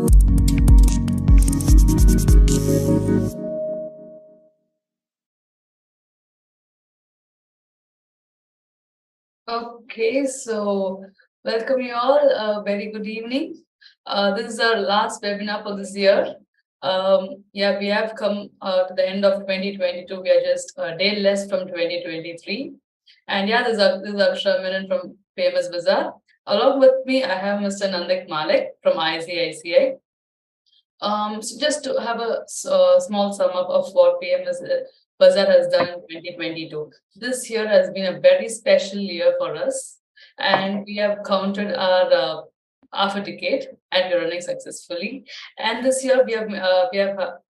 Okay, so welcome you all. Very good evening. This is our last webinar for this year. We have come to the end of 2022. We are just a day less from 2023. And this is Akshara Menon from PMS Bazaar. Along with me, I have Mr. Nandik Mallik from ICICI. So just to have a small sum up of what PMS Bazaar has done in 2022. This year has been a very special year for us, and we have counted our half a decade, and we're running successfully. And this year we have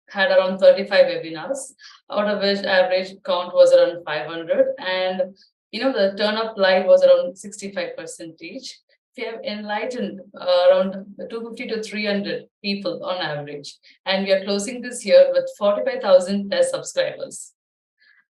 had around 35 webinars, out of which average count was around 500, and the turn up live was around 65% each. We have enlightened around 250 to 300 people on average, and we are closing this year with 45,000 plus subscribers.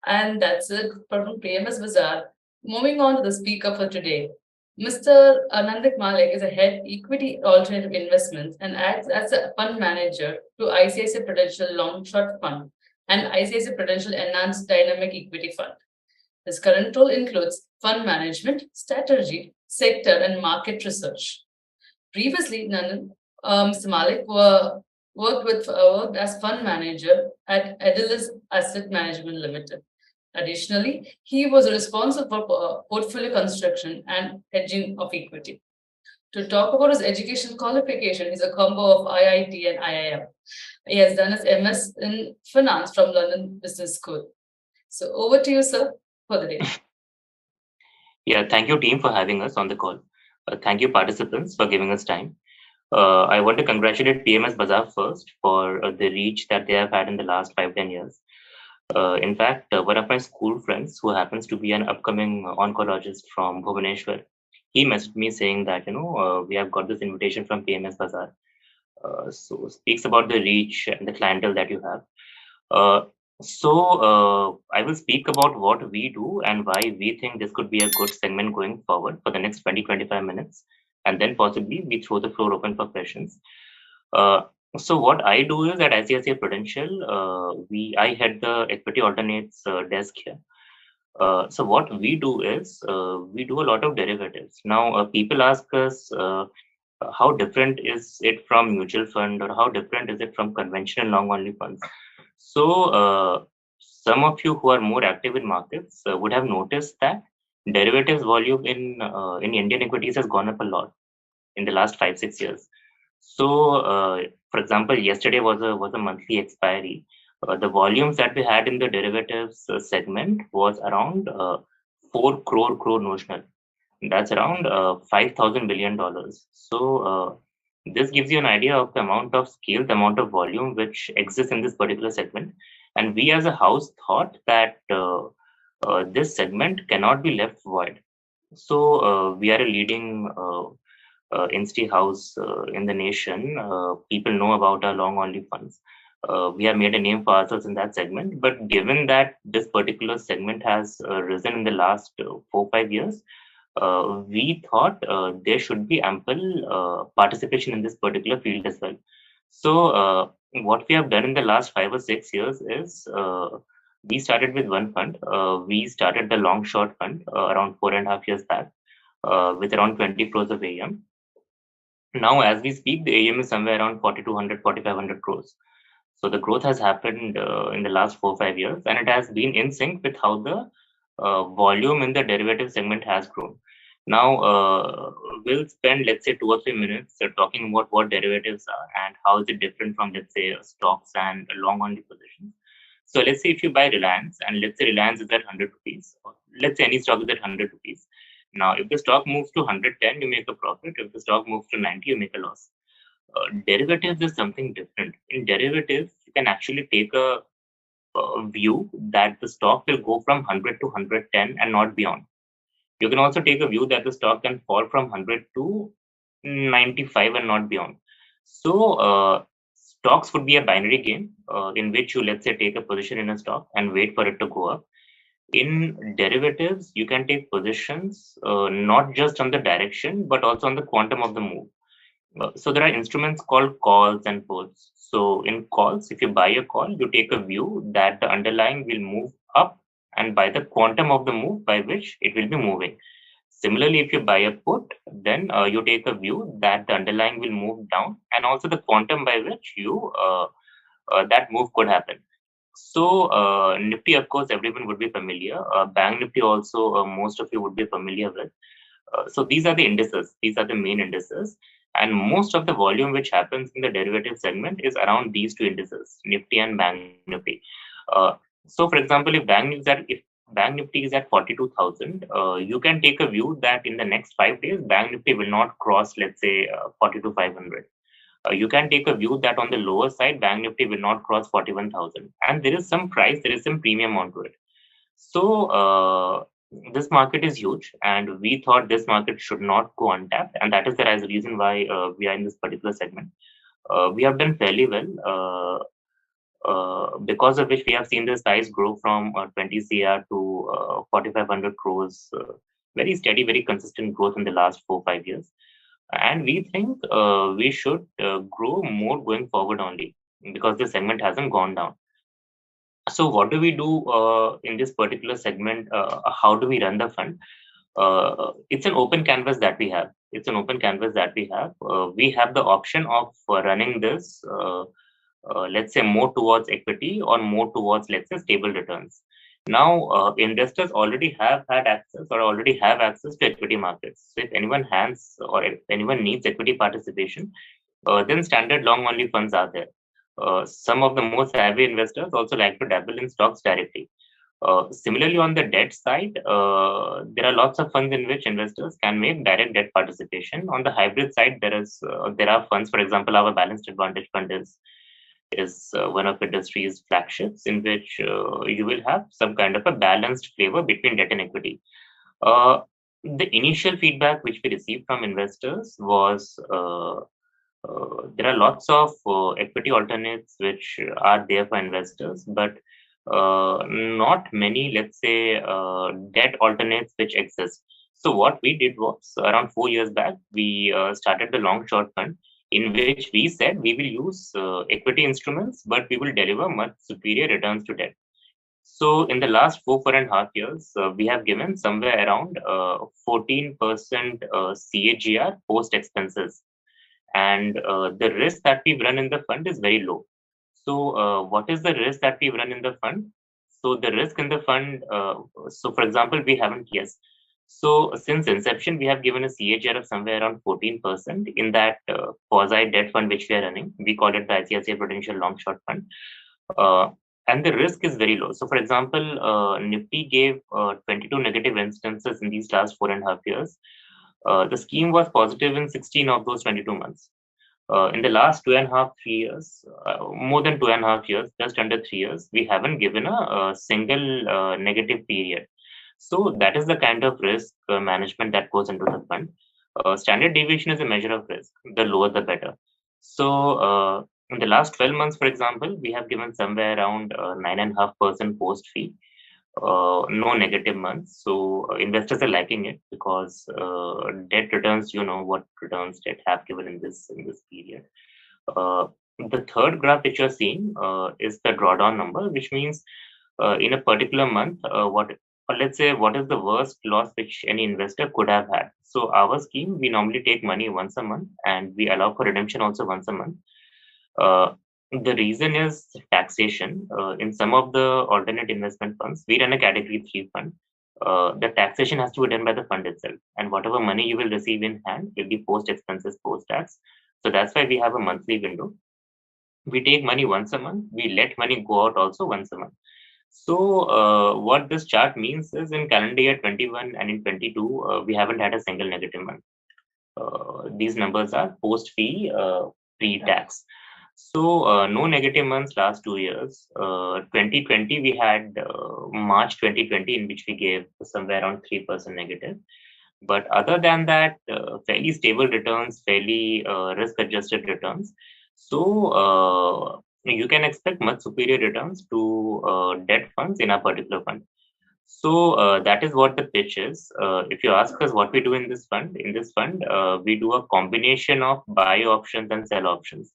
And that's it from PMS Bazaar. Moving on to the speaker for today. Mr. Nandik Mallik is a head equity alternative investments and acts as a fund manager to ICICI Prudential Long Short Fund and ICICI Prudential Enhanced Dynamic Equity Fund. His current role includes fund management, strategy, sector, and market research. Previously, Mr. Mallik worked as fund manager at Edelweiss Asset Management Limited. Additionally, he was responsible for portfolio construction and hedging of equity. To talk about his education qualification, he's a combo of IIT and IIM. He has done his MS in finance from London Business School. So over to you, sir, for the day. Yeah, thank you, team, for having us on the call. Thank you, participants, for giving us time. I want to congratulate PMS Bazaar first for the reach that they have had in the last 5-10 years. In fact, one of my school friends, who happens to be an upcoming oncologist from Bhubaneswar, he messaged me saying that, we have got this invitation from PMS Bazaar. So speaks about the reach and the clientele that you have. I will speak about what we do and why we think this could be a good segment going forward for the next 20-25 minutes. And then possibly we throw the floor open for questions. So what I do is at ICICI Prudential, I head the equity alternates desk here. So what we do is we do a lot of derivatives. Now, people ask us how different is it from mutual fund, or how different is it from conventional long only funds. So some of you who are more active in markets would have noticed that derivatives volume in Indian equities has gone up a lot in the last 5-6 years. So, for example, yesterday was a monthly expiry. The volumes that we had in the derivatives segment was around 4 crore notional. That's around $5,000 billion. So this gives you an idea of the amount of scale, the amount of volume which exists in this particular segment. And we as a house thought that this segment cannot be left void. So we are a leading insti house in the nation. People know about our long only funds. We have made a name for ourselves in that segment. But given that this particular segment has risen in the last 4-5 years, we thought there should be ample participation in this particular field as well. So what we have done in the last 5 or 6 years is we started with one fund. We started the long short fund around 4.5 years back with around 20 crores of AUM. Now, as we speak, the AUM is somewhere around 4,200, 4,500 crores. So the growth has happened in the last 4-5 years, and it has been in sync with how the volume in the derivative segment has grown. Now, we'll spend, let's say, 2 or 3 minutes talking about what derivatives are and how is it different from, let's say, stocks and long only positions. So let's say if you buy Reliance, and let's say Reliance is at 100 rupees, or let's say any stock is at 100 rupees. Now, if the stock moves to 110, you make a profit. If the stock moves to 90, you make a loss. Derivatives is something different. In derivatives, you can actually take a view that the stock will go from 100 to 110 and not beyond. You can also take a view that the stock can fall from 100 to 95 and not beyond. So stocks would be a binary game in which you, let's say, take a position in a stock and wait for it to go up. In derivatives, you can take positions not just on the direction, but also on the quantum of the move. So there are instruments called calls and puts. So in calls, if you buy a call, you take a view that the underlying will move up and by the quantum of the move by which it will be moving. Similarly, if you buy a put, then you take a view that the underlying will move down and also the quantum by which that move could happen. So Nifty, of course, everyone would be familiar. Bank Nifty also, most of you would be familiar with. So these are the indices. These are the main indices. And most of the volume which happens in the derivative segment is around these two indices, Nifty and Bank Nifty. So for example, if Bank Nifty is at 42,000, you can take a view that in the next 5 days, Bank Nifty will not cross, let's say, 42,500. You can take a view that on the lower side, Bank Nifty will not cross 41,000. And there is some price, there is some premium onto it. So this market is huge, and we thought this market should not go untapped, and that is the reason why we are in this particular segment. We have done fairly well, because of which we have seen the size grow from 20 CR to 4,500 crores. Very steady, very consistent growth in the last 4 5 years, and we think we should grow more going forward only because the segment hasn't gone down. So what do we do in this particular segment? How do we run the fund? It's an open canvas that we have. It's an open canvas that we have. We have the option of running this, let's say, more towards equity or more towards, let's say, stable returns. Now, investors already have had access or already have access to equity markets. So if anyone has or if anyone needs equity participation, then standard long only funds are there. Some of the more savvy investors also like to dabble in stocks directly. Similarly, on the debt side, there are lots of funds in which investors can make direct debt participation. On the hybrid side, there are funds. For example, our balanced advantage fund is one of industry's flagships, in which you will have some kind of a balanced flavor between debt and equity. Uh, the initial feedback which we received from investors was there are lots of equity alternates which are there for investors, but not many, let's say, debt alternates which exist. So what we did was around 4 years back, we started the long short fund in which we said we will use equity instruments, but we will deliver much superior returns to debt. So in the last 4.5 years, we have given somewhere around 14% CAGR post expenses, and the risk that we run in the fund is very low. So what is the risk that we run in the fund? So the risk in the fund, so for example, we haven't, yes. So since inception, we have given a CAGR of somewhere around 14% in that quasi debt fund which we are running. We call it the ICICI Prudential Long Short Fund. Uh, and the risk is very low. So for example, Nifty gave 22 negative instances in these last 4.5 years. The scheme was positive in 16 of those 22 months. In the last 2.5, 3 years, more than 2.5 years, just under 3 years, we haven't given a single negative period. So that is the kind of risk management that goes into the fund. Standard deviation is a measure of risk. The lower, the better. So in the last 12 months, for example, we have given somewhere around 9.5% post fee. No negative months. So investors are liking it because debt returns, you know what returns debt have given in this period. Uh, the third graph which you're seeing is the drawdown number, which means in a particular month, or let's say what is the worst loss which any investor could have had. So our scheme, we normally take money once a month and we allow for redemption also once a month. Uh, the reason is taxation. In some of the alternate investment funds, we run a category 3 fund. The taxation has to be done by the fund itself, and whatever money you will receive in hand will be post expenses, post tax. So that's why we have a monthly window. We take money once a month, we let money go out also once a month. So what this chart means is in calendar year 21 and in 22, we haven't had a single negative month. These numbers are post fee, pre-tax. So no negative months last 2 years. 2020 we had March 2020 in which we gave somewhere around 3% negative. But other than that, fairly stable returns, fairly risk-adjusted returns. So you can expect much superior returns to debt funds in a particular fund. So that is what the pitch is. If you ask us what we do in this fund, we do a combination of buy options and sell options.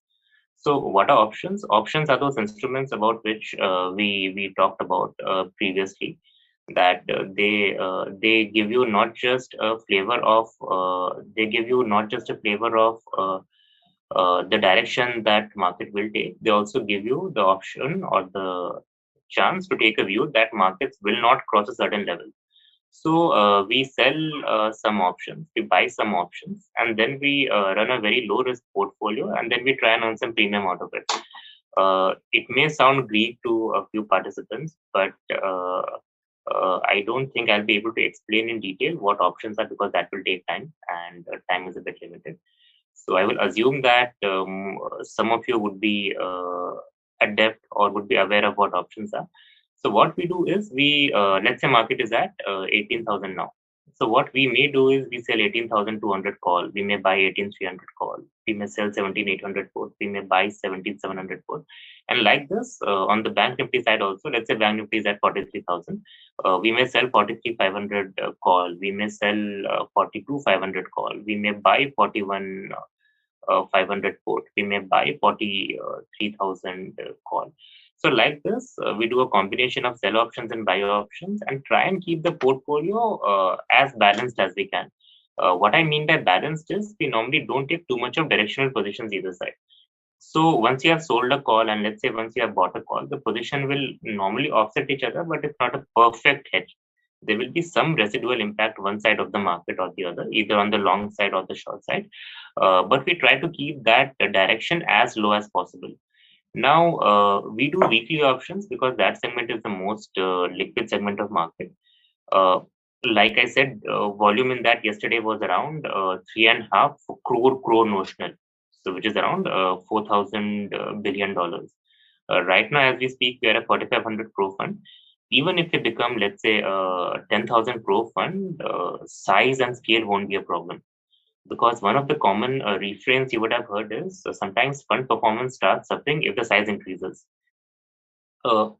So what are options? Options are those instruments about which we talked about previously. That they give you not just a flavor of the direction that market will take. They also give you the option or the chance to take a view that markets will not cross a certain level. So we sell some options, we buy some options, and then we run a very low risk portfolio, and then we try and earn some premium out of it. It may sound Greek to a few participants, but I don't think I'll be able to explain in detail what options are, because that will take time, and time is a bit limited. So I will assume that some of you would be adept or would be aware of what options are. So what we do is let's say market is at 18,000 now. So what we may do is we sell 18,200 call. We may buy 18,300 call. We may sell 17,800 put. We may buy 17,700 put. And like this, on the Bank Nifty side also, let's say Bank Nifty is at 43,000. We may sell 43,500 call. We may sell 42,500 call. We may buy 41 500 put. We may buy 43,000 call. So like this, we do a combination of sell options and buy options and try and keep the portfolio as balanced as we can. What I mean by balanced is we normally don't take too much of directional positions either side. So once you have sold a call, and let's say once you have bought a call, the position will normally offset each other, but it's not a perfect hedge. There will be some residual impact one side of the market or the other, either on the long side or the short side. But we try to keep that direction as low as possible. Now, we do weekly options because that segment is the most liquid segment of market. Uh, like I said, volume in that yesterday was around 3.5 crore notional, so which is around $4,000 billion. Right now, as we speak, we are a 4,500 crore fund. Even if we become, let's say, 10,000 crore fund, size and scale won't be a problem, because one of the common refrains you would have heard is sometimes fund performance starts suffering if the size increases.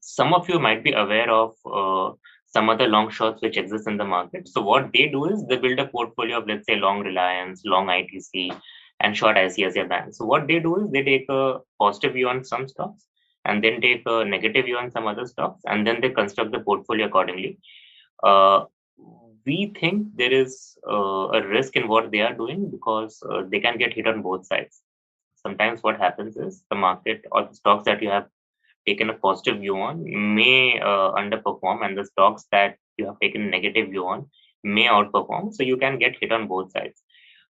Some of you might be aware of some other long shorts which exist in the market. So what they do is they build a portfolio of, let's say, long Reliance, long ITC, and short ICICI Bank. So what they do is they take a positive view on some stocks and then take a negative view on some other stocks, and then they construct the portfolio accordingly. Uh, we think there is a risk in what they are doing because they can get hit on both sides. Sometimes what happens is the market or the stocks that you have taken a positive view on may underperform, and the stocks that you have taken a negative view on may outperform. So you can get hit on both sides.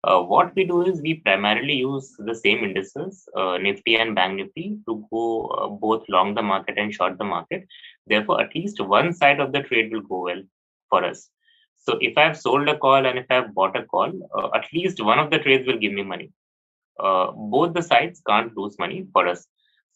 What we do is we primarily use the same indices, Nifty and Bank Nifty, to go both long the market and short the market. Therefore, at least one side of the trade will go well for us. So if I have sold a call and if I have bought a call, at least one of the trades will give me money. Both the sides can't lose money for us.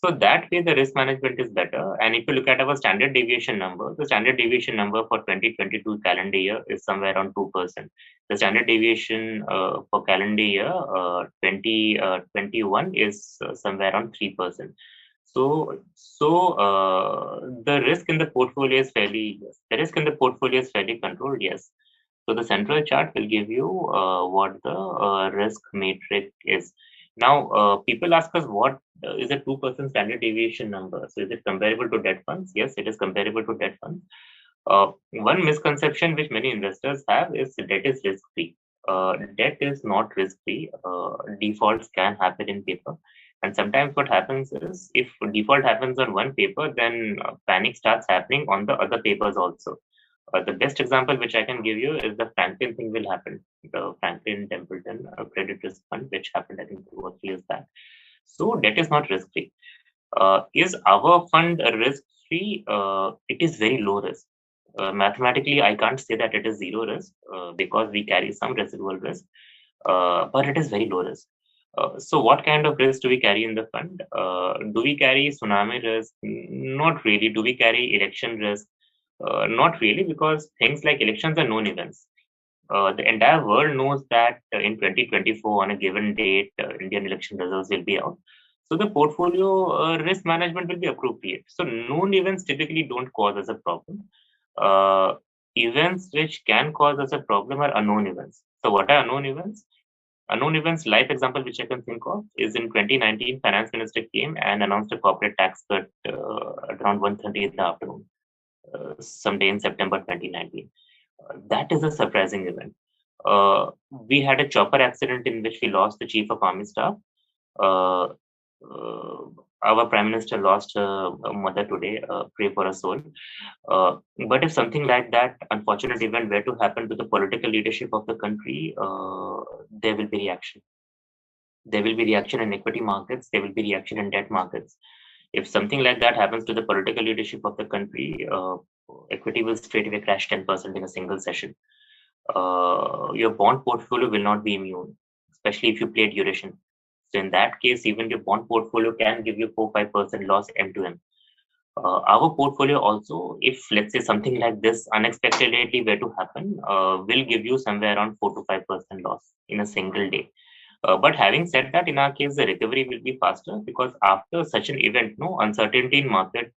So that way the risk management is better. And if you look at our standard deviation number, the standard deviation number for 2022 calendar year is somewhere around 2%. The standard deviation for calendar year 2021 is somewhere around 3%. So the risk in the portfolio is fairly, yes, the risk in the portfolio is fairly controlled, yes. So the central chart will give you what the risk matrix is. Now, people ask us what is a 2% standard deviation number. So is it comparable to debt funds? Yes, it is comparable to debt funds. One misconception which many investors have is debt is risk-free. Debt is not risk-free. Defaults can happen in paper. And sometimes what happens is if default happens on one paper, then panic starts happening on the other papers also. The best example which I can give you is the Franklin thing will happen, the Franklin Templeton credit risk fund, which happened I think 2 or 3 years back. So debt is not risk free. Is our fund risk free? It is very low risk. Mathematically, I can't say that it is zero risk because we carry some residual risk, but it is very low risk. So what kind of risk do we carry in the fund? Do we carry tsunami risk? Not really. Do we carry election risk? Not really, because things like elections are known events. The entire world knows that in 2024, on a given date, Indian election results will be out. So the portfolio risk management will be appropriate. So known events typically don't cause us a problem. events which can cause us a problem are unknown events. So what are unknown events? Unknown events, life example which I can think of is in 2019, Finance Minister came and announced a corporate tax cut at around 1:30 in the afternoon, someday in September 2019. That is a surprising event. We had a chopper accident in which we lost the Chief of Army Staff. Uh, uh, our Prime Minister lost a mother today. Pray for her soul. But if something like that unfortunate event were to happen to the political leadership of the country, there will be reaction. There will be reaction in equity markets. There will be reaction in debt markets. If something like that happens to the political leadership of the country, equity will straight away crash 10% in a single session. Your bond portfolio will not be immune, especially if you play duration. So in that case, even your bond portfolio can give you 4-5% loss M2M. Our portfolio also, if let's say something like this unexpectedly were to happen, will give you somewhere around 4-5% loss in a single day. But having said that, in our case, the recovery will be faster because after such an event, no uncertainty in market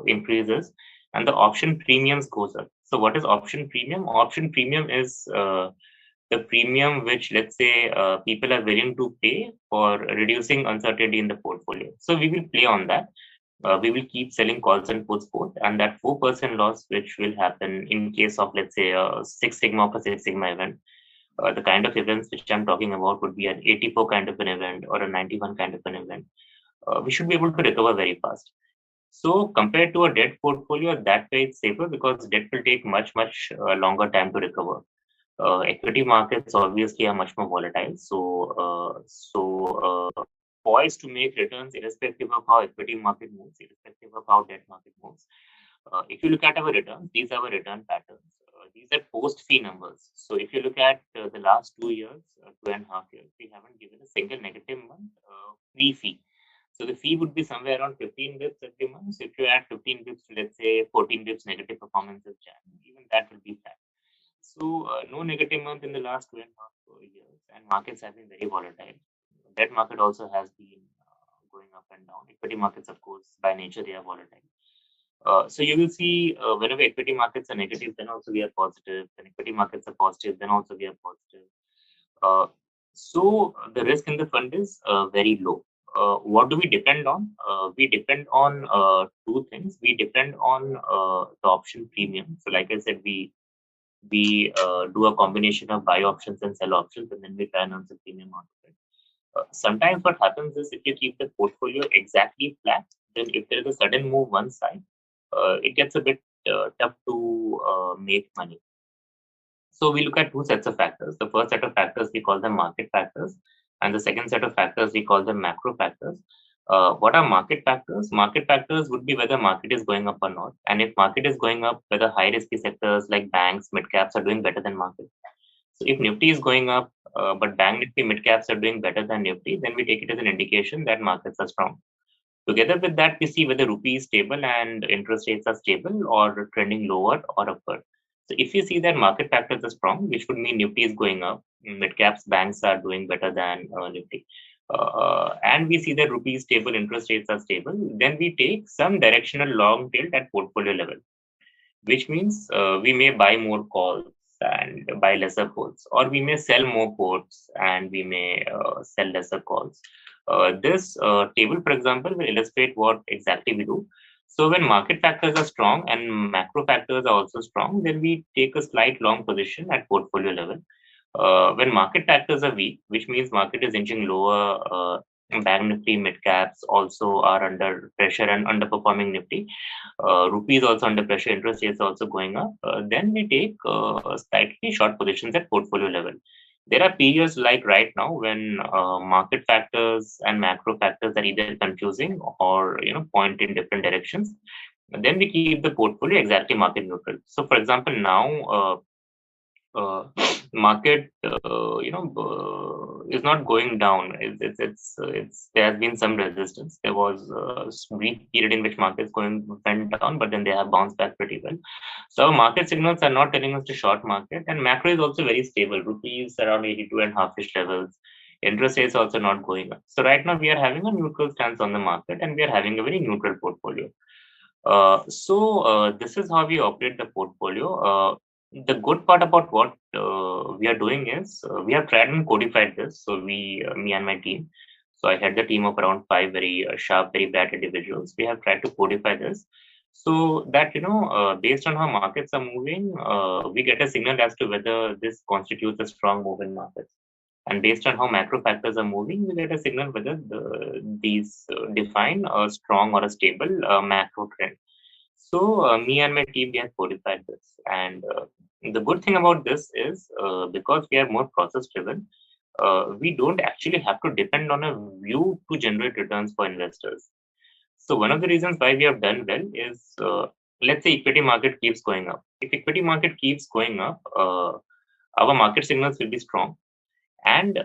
increases and the option premiums goes up. So what is option premium? Option premium is the premium which, let's say, people are willing to pay for reducing uncertainty in the portfolio. So we will play on that. We will keep selling calls and puts both, and that 4% loss which will happen in case of, let's say, a Six Sigma or Six Sigma event. The kind of events which I'm talking about would be an 84 kind of an event or a 91 kind of an event. We should be able to recover very fast. So compared to a debt portfolio, that way it's safer because debt will take much longer time to recover. Equity markets obviously are much more volatile. Poised to make returns irrespective of how equity market moves, irrespective of how debt market moves. If you look at our returns, these are our return patterns. These are post-fee numbers. So if you look at the last 2 years, 2.5 years, we haven't given a single negative month pre-fee. So the fee would be somewhere around 15 bits every month. So if you add 15 bits to, let's say, 14 bits negative performance of Jan, even that will be flat. So no negative month in the last 2.5 years, and markets have been very volatile. Debt market also has been going up and down. Equity markets, of course, by nature, they are volatile. So you will see whenever equity markets are negative, then also we are positive. When equity markets are positive, then also we are positive. So the risk in the fund is very low. What do we depend on? We depend on two things. We depend on the option premium. So like I said, we do a combination of buy options and sell options, and then we try and earn the premium out of it. Sometimes what happens is if you keep the portfolio exactly flat, then if there is a sudden move one side, it gets a bit tough to make money. So we look at two sets of factors. The first set of factors we call them market factors, and the second set of factors we call them macro factors. What are market factors? Market factors would be whether market is going up or not, and if market is going up, whether high risky sectors like banks, mid caps are doing better than market. So if Nifty is going up, but Bank Nifty mid caps are doing better than Nifty, then we take it as an indication that markets are strong. Together with that, we see whether rupee is stable and interest rates are stable or trending lower or upward. So if you see that market factors are strong, which would mean Nifty is going up, mid caps banks are doing better than Nifty, and we see that rupee is stable, interest rates are stable, then we take some directional long tail at portfolio level, which means we may buy more calls and buy lesser puts, or we may sell more puts and we may sell lesser calls. This table, for example, will illustrate what exactly we do. So when market factors are strong and macro factors are also strong, then we take a slight long position at portfolio level. When market factors are weak, which means market is inching lower, Bank Nifty mid caps also are under pressure and underperforming Nifty. Rupee is also under pressure, interest rates also going up. Then we take slightly short positions at portfolio level. There are periods like right now when market factors and macro factors are either confusing or point in different directions. Then we keep the portfolio exactly market neutral. So, for example, now market is not going down. It's there has been some resistance. There was a brief period in which markets went down, but then they have bounced back pretty well. So market signals are not telling us to short market, and macro is also very stable. Rupee is around 82.5-ish levels. Interest rates also not going up. So right now we are having a neutral stance on the market, and we are having a very neutral portfolio. So this is how we operate the portfolio. the good part about what we are doing is we have tried and codified this. So me and my team. So I had the team of around five very sharp, very bright individuals. We have tried to codify this so that based on how markets are moving, we get a signal as to whether this constitutes a strong move in markets. And based on how macro factors are moving, we get a signal whether these define a strong or a stable macro trend. So me and my team, we have codified this. And the good thing about this is because we are more process driven, we don't actually have to depend on a view to generate returns for investors. So one of the reasons why we have done well is, let's say equity market keeps going up. If equity market keeps going up, our market signals will be strong. And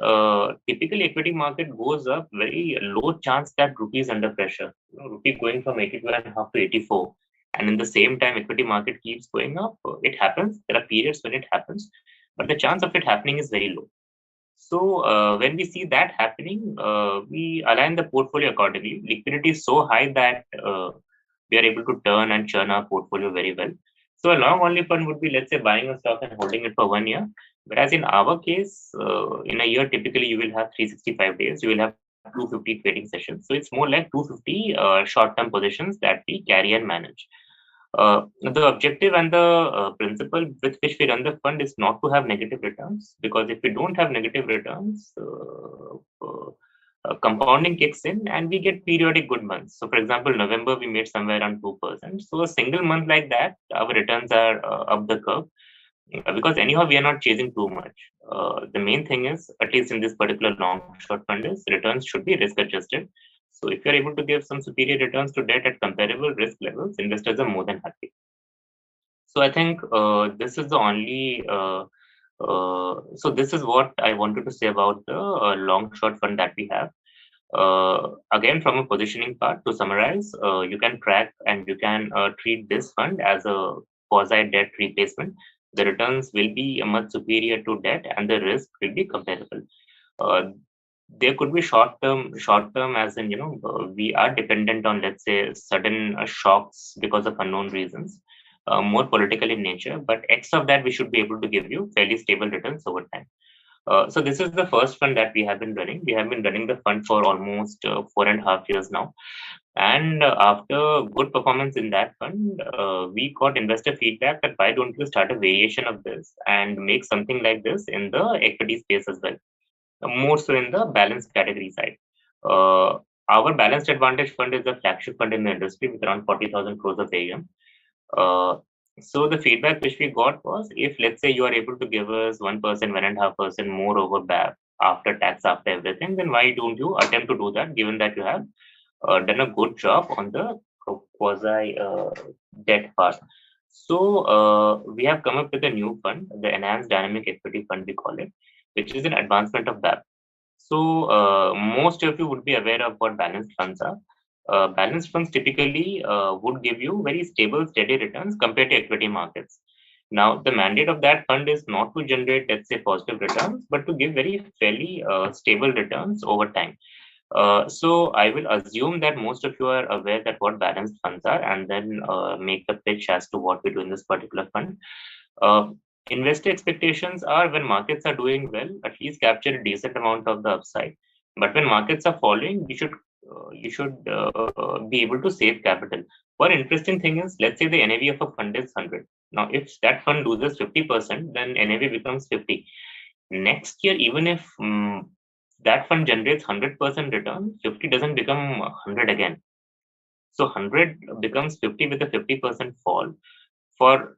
typically equity market goes up, very low chance that rupee is under pressure. Rupee going from 82.5 to 84. And in the same time, equity market keeps going up. It happens. There are periods when it happens, but the chance of it happening is very low. So when we see that happening, we align the portfolio accordingly. Liquidity is so high that we are able to turn and churn our portfolio very well. So a long only fund would be, let's say, buying a stock and holding it for 1 year. Whereas in our case, in a year, typically you will have 365 days. You will have 250 trading sessions. So it's more like 250 short-term positions that we carry and manage. The objective and the principle with which we run the fund is not to have negative returns, because if we don't have negative returns, compounding kicks in and we get periodic good months. So for example, November we made somewhere around 2%. So a single month like that, our returns are up the curve, because anyhow we are not chasing too much. The main thing is, at least in this particular long short fund, is returns should be risk adjusted. So if you're able to give some superior returns to debt at comparable risk levels, investors are more than happy. So I think this is the only so this is what I wanted to say about the long short fund that we have. Again, from a positioning part, to summarize, you can track and you can treat this fund as a quasi debt replacement. The returns will be much superior to debt and the risk will be comparable. Uh, there could be short term as in, we are dependent on, let's say, sudden shocks because of unknown reasons, more political in nature, but X of that, we should be able to give you fairly stable returns over time. So this is the first fund that we have been running. We have been running the fund for almost 4.5 years now. And after good performance in that fund, we got investor feedback that why don't you start a variation of this and make something like this in the equity space as well, more so in the balanced category side. Uh, our balanced advantage fund is a flagship fund in the industry with around 40,000 crores of AUM. Uh, so the feedback which we got was, if let's say you are able to give us 1%, 1.5% more over BAP after tax, after everything, then why don't you attempt to do that, given that you have done a good job on the quasi debt part. So we have come up with a new fund, the Enhanced Dynamic Equity Fund we call it, which is an advancement of BAP. So most of you would be aware of what balanced funds are. Balanced funds typically would give you very stable, steady returns compared to equity markets. Now, the mandate of that fund is not to generate, let's say, positive returns, but to give very fairly stable returns over time. So I will assume that most of you are aware that what balanced funds are, and then make the pitch as to what we do in this particular fund. Uh, Investor expectations are, when markets are doing well, at least capture a decent amount of the upside. But when markets are falling, you should be able to save capital. One interesting thing is, let's say the NAV of a fund is 100. Now, if that fund loses 50%, then NAV becomes 50. Next year, even if that fund generates 100% return, 50 doesn't become 100 again. So 100 becomes 50 with a 50% fall. For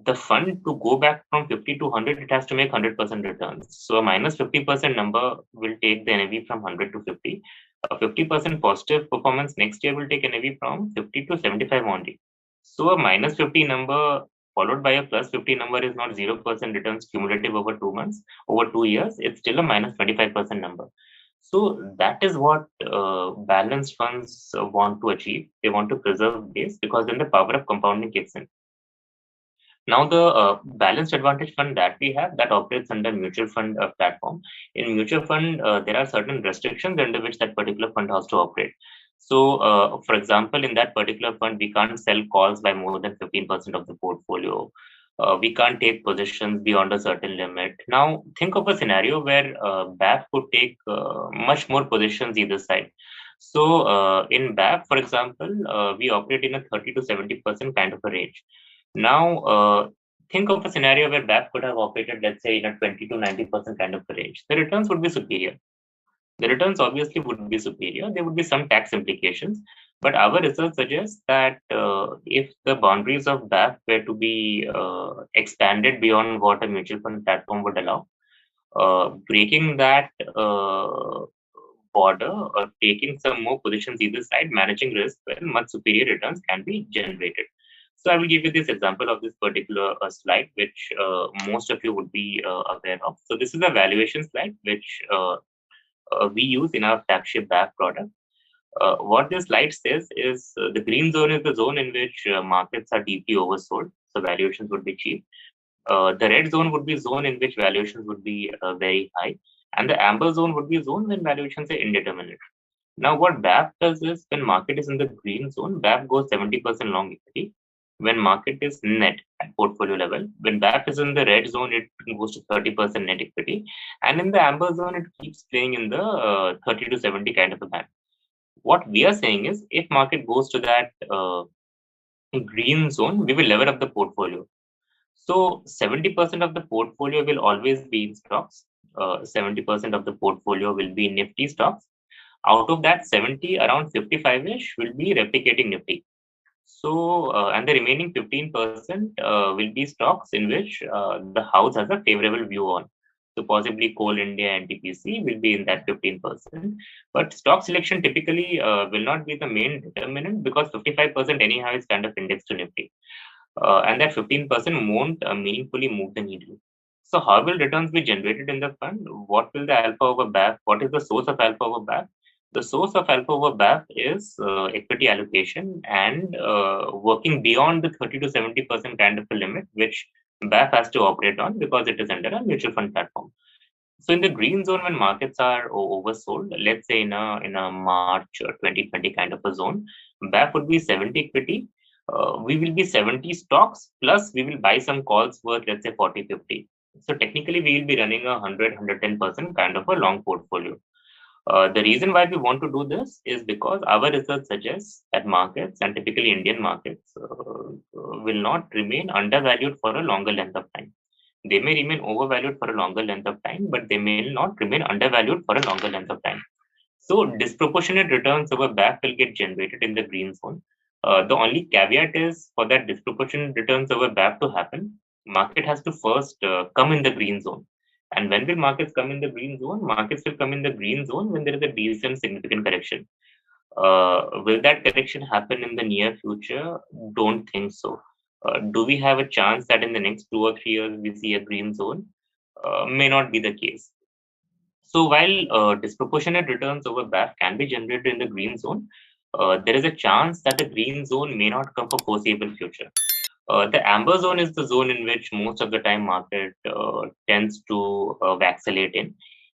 the fund to go back from 50 to 100, it has to make 100% returns. So a minus 50% number will take the NAV from 100 to 50. A 50% positive performance next year will take NAV from 50 to 75 only. So a minus 50 number followed by a plus 50 number is not 0% returns cumulative over 2 months, over 2 years. It's still a minus 25% number. So that is what balanced funds want to achieve. They want to preserve base, because then the power of compounding kicks in. Now, the balanced advantage fund that we have, that operates under mutual fund platform. In mutual fund, there are certain restrictions under which that particular fund has to operate. So, for example, in that particular fund, we can't sell calls by more than 15% of the portfolio. We can't take positions beyond a certain limit. Now, think of a scenario where BAF could take much more positions either side. So, in BAF, for example, we operate in a 30 to 70% kind of a range. Now, think of a scenario where BAF could have operated, let's say, in a 20 to 90% kind of a range. The returns would be superior. The returns obviously would be superior. There would be some tax implications, but our research suggests that if the boundaries of BAF were to be expanded beyond what a mutual fund platform would allow, breaking that border or taking some more positions either side, managing risk, well, much superior returns can be generated. So I will give you this example of this particular slide, which most of you would be aware of. So this is a valuation slide, which we use in our flagship BAF product. What this slide says is the green zone is the zone in which markets are deeply oversold, so valuations would be cheap. The red zone would be zone in which valuations would be very high, and the amber zone would be zone when valuations are indeterminate. Now, what BAF does is when market is in the green zone, BAF goes 70% long equity. When market is net at portfolio level, when BAF is in the red zone, it goes to 30% net equity, and in the amber zone, it keeps playing in the 30 to 70 kind of a band. What we are saying is, if market goes to that green zone, we will lever up the portfolio. So 70% of the portfolio will always be in stocks. 70% of the portfolio will be in Nifty stocks. Out of that 70, around 55-ish will be replicating Nifty. So, and the remaining 15% will be stocks in which the house has a favorable view on. So possibly Coal India and TPC will be in that 15%. But stock selection typically will not be the main determinant because 55% anyhow is kind of indexed to Nifty. And that 15% won't meaningfully move the needle. So how will returns be generated in the fund? What will the alpha over BAF? What is the source of alpha over BAF? The source of alpha over BAF is equity allocation and working beyond the 30 to 70% kind of a limit, which BAF has to operate on because it is under a mutual fund platform. So in the green zone, when markets are oversold, let's say in a March 2020 kind of a zone, BAF would be 70 equity. We will be 70 stocks plus we will buy some calls worth, let's say 40, 50. So technically we will be running a 100, 110% kind of a long portfolio. The reason why we want to do this is because our research suggests that markets, and typically Indian markets, will not remain undervalued for a longer length of time. They may remain overvalued for a longer length of time, but they may not remain undervalued for a longer length of time. So disproportionate returns over BAF will get generated in the green zone. The only caveat is for that disproportionate returns over BAF to happen, market has to first come in the green zone. And when will markets come in the green zone? Markets will come in the green zone when there is a decent significant correction. Will that correction happen in the near future? Don't think so. Do we have a chance that in the next 2 or 3 years we see a green zone? May not be the case. So while disproportionate returns over BAF can be generated in the green zone, there is a chance that the green zone may not come for foreseeable future. The amber zone is the zone in which most of the time market tends to vacillate in.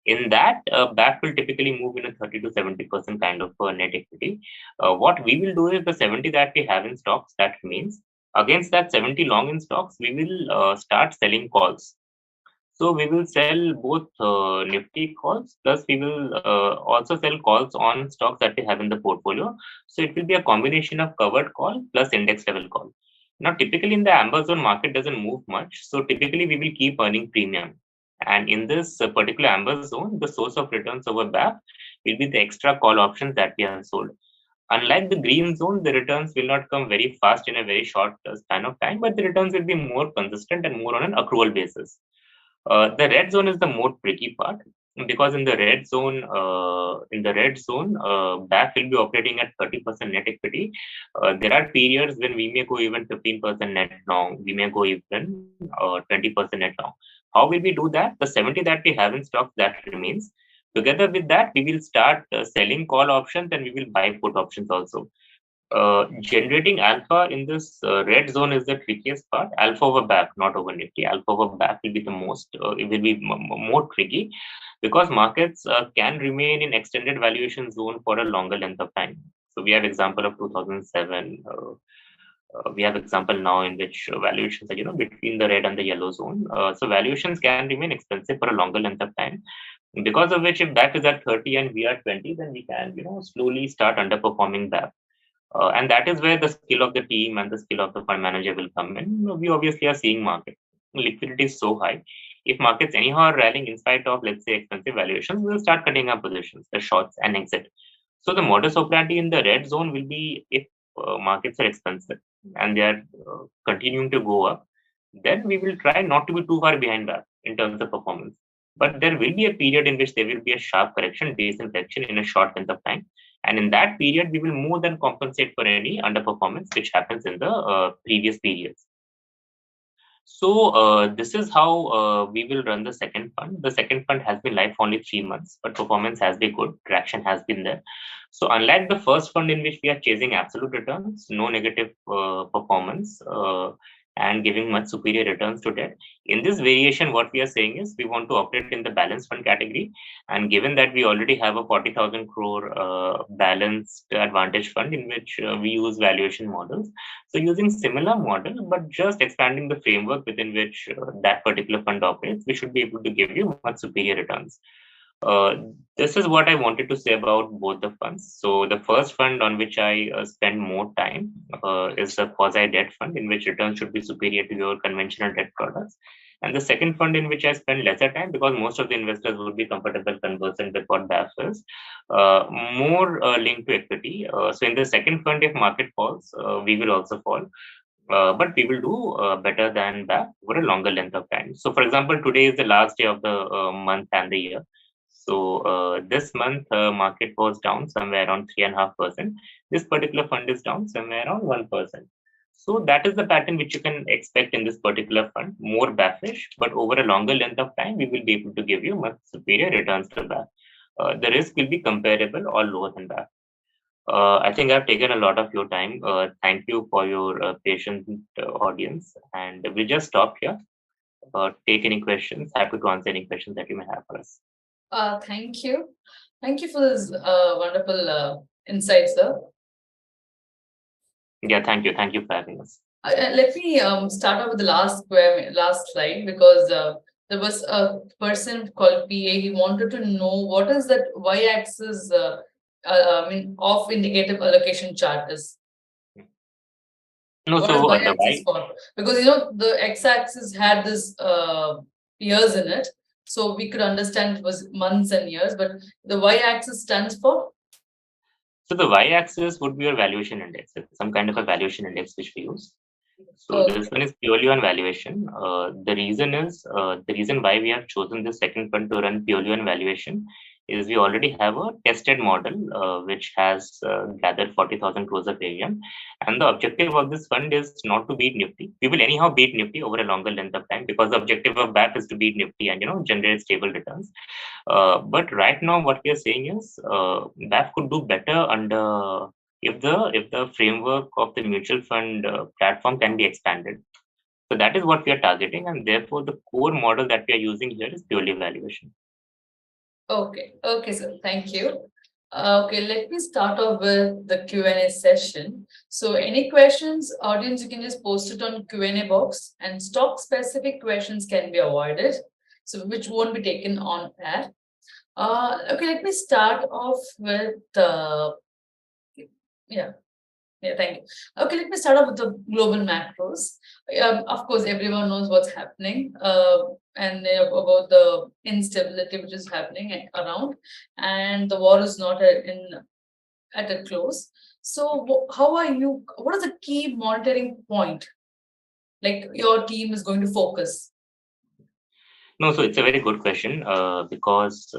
In that, BAF will typically move in a 30 to 70% kind of net equity. What we will do is the 70 that we have in stocks, that remains. Against that 70 long in stocks, we will start selling calls. So we will sell both Nifty calls, plus we will also sell calls on stocks that we have in the portfolio. So it will be a combination of covered call plus index level call. Now, typically in the amber zone, market doesn't move much. So typically we will keep earning premium. And in this particular amber zone, the source of returns over BAF will be the extra call options that we have sold. Unlike the green zone, the returns will not come very fast in a very short span of time, but the returns will be more consistent and more on an accrual basis. The red zone is the more tricky part because in the red zone, BAF will be operating at 30% net equity. There are periods when we may go even 15% net long. We may go even 20% net long. How will we do that? The 70 that we have in stock, that remains. Together with that, we will start selling call options and we will buy put options also. Generating alpha in this red zone is the trickiest part. Alpha over BAF, not over Nifty. Alpha over BAF will be the it will be more tricky because markets can remain in extended valuation zone for a longer length of time. So we have example of 2007, We have example now in which valuations are between the red and the yellow zone. So valuations can remain expensive for a longer length of time, because of which if BAF is at 30 and we are 20, then we can slowly start underperforming BAF. And that is where the skill of the team and the skill of the fund manager will come in. We obviously are seeing market liquidity is so high. If markets anyhow are rallying in spite of, let's say, expensive valuations, we'll start cutting our positions, the shorts, and exit. So the modus operandi in the red zone will be, if markets are expensive and they are continuing to go up, then we will try not to be too far behind that in terms of performance. But there will be a period in which there will be a sharp correction, decent correction in a short length of time. And in that period, we will more than compensate for any underperformance which happens in the previous periods. So this is how we will run the second fund. The second fund has been live for only 3 months, but performance has been good. Traction has been there. So unlike the first fund in which we are chasing absolute returns, no negative performance, and giving much superior returns to debt, in this variation, what we are saying is we want to operate in the balanced fund category. And given that we already have a 40,000 crore balanced advantage fund in which we use valuation models, so using similar model, but just expanding the framework within which that particular fund operates, we should be able to give you much superior returns. Uh, this is what I wanted to say about both the funds. So the first fund on which I spend more time is the quasi debt fund, in which returns should be superior to your conventional debt products. And the second fund in which I spend lesser time, because most of the investors would be comfortable conversant with what BAF is, more linked to equity. So in the second fund, if market falls, we will also fall. But we will do better than that over a longer length of time. So, for example, today is the last day of the month and the year. So, this month market was down somewhere around 3.5%. This particular fund is down somewhere around 1%. So that is the pattern which you can expect in this particular fund, more bearish, but over a longer length of time, we will be able to give you much superior returns to that. The risk will be comparable or lower than that. I think I've taken a lot of your time. Thank you for your patient audience. And we'll just stop here. Take any questions. Happy to answer any questions that you may have for us. Thank you. Thank you for this wonderful insights, sir. Yeah, thank you. Thank you for having us. Let me start off with the last slide, because there was a person called PA. He wanted to know what is that y-axis, off indicative allocation chart is. No, What so is y-axis for? Because the x-axis had this years in it, so we could understand it was months and years, but the y-axis stands for? So the y-axis would be your valuation index. It's some kind of a valuation index which we use. So this one is purely on valuation. The reason why we have chosen the second fund to run purely on valuation is we already have a tested model which has gathered 40,000 crores of AUM, and the objective of this fund is not to beat Nifty. We will anyhow beat Nifty over a longer length of time, because the objective of BAF is to beat Nifty and generate stable returns. But right now, what we are saying is BAF could do better under if the framework of the mutual fund platform can be expanded. So that is what we are targeting, and therefore the core model that we are using here is purely valuation. Okay, sir. Thank you. Okay, let me start off with the Q&A session. So any questions, audience, you can just post it on Q&A box, and stock specific questions can be avoided, so which won't be taken on air. Okay, let me start off with thank you. Okay, let me start off with the global macros. Of course, everyone knows what's happening, and about the instability which is happening around, and the war is not at a close. So, what is the key monitoring point, like your team is going to focus? No, so it's a very good question because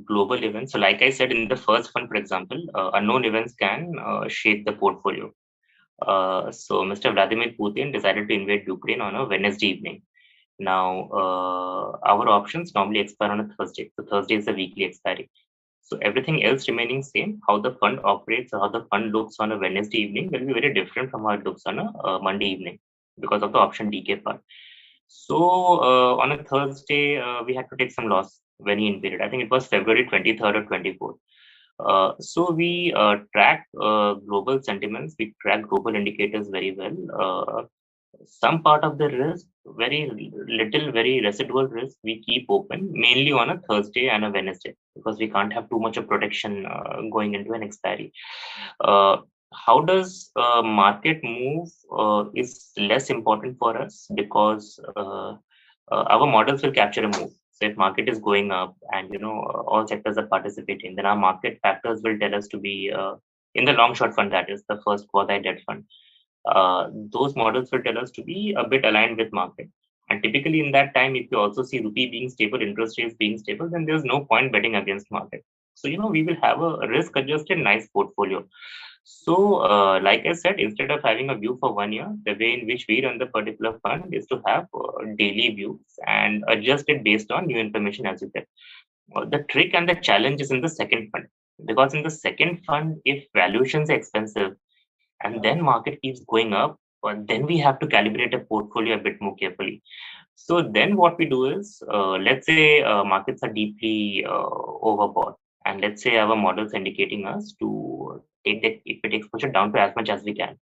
global events. So, like I said in the first fund, for example, unknown events can shake the portfolio. So, Mr. Vladimir Putin decided to invade Ukraine on a Wednesday evening. Now, our options normally expire on a Thursday. So, Thursday is the weekly expiry. So, everything else remaining same, how the fund operates or how the fund looks on a Wednesday evening will be very different from how it looks on a Monday evening because of the option decay part. So on a Thursday, we had to take some loss when he invaded. I think it was February 23rd or 24th. So we track global sentiments, we track global indicators very well. Some part of the risk, very little, very residual risk, we keep open mainly on a Thursday and a Wednesday because we can't have too much of protection going into an expiry. How does market move is less important for us because our models will capture a move. So if market is going up and all sectors are participating, then our market factors will tell us to be in the long short fund, that is the first quasi debt fund. Those models will tell us to be a bit aligned with market. And typically in that time, if you also see rupee being stable, interest rates being stable, then there's no point betting against market. So, we will have a risk adjusted nice portfolio. So, like I said, instead of having a view for 1 year, the way in which we run the particular fund is to have daily views and adjust it based on new information as you get. The trick and the challenge is in the second fund, because in the second fund, if valuations are expensive and then market keeps going up, but then we have to calibrate a portfolio a bit more carefully. So then what we do is, let's say markets are deeply overbought, and let's say our models indicating us to take the equity exposure down to as much as we can.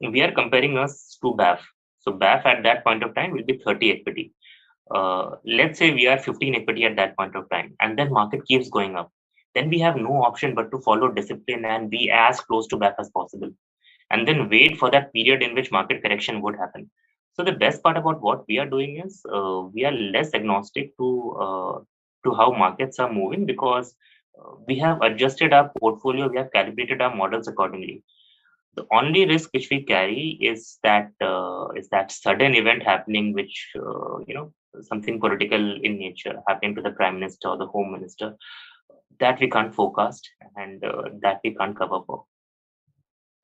We are comparing us to BAF. So BAF at that point of time will be 30 equity. Let's say we are 15 equity at that point of time, and then market keeps going up. Then we have no option but to follow discipline and be as close to BAF as possible, and then wait for that period in which market correction would happen. So the best part about what we are doing is we are less agnostic to how markets are moving because we have adjusted our portfolio, we have calibrated our models accordingly. The only risk which we carry is that sudden event happening, which something political in nature happening to the prime minister or the home minister, that we can't forecast and that we can't cover for.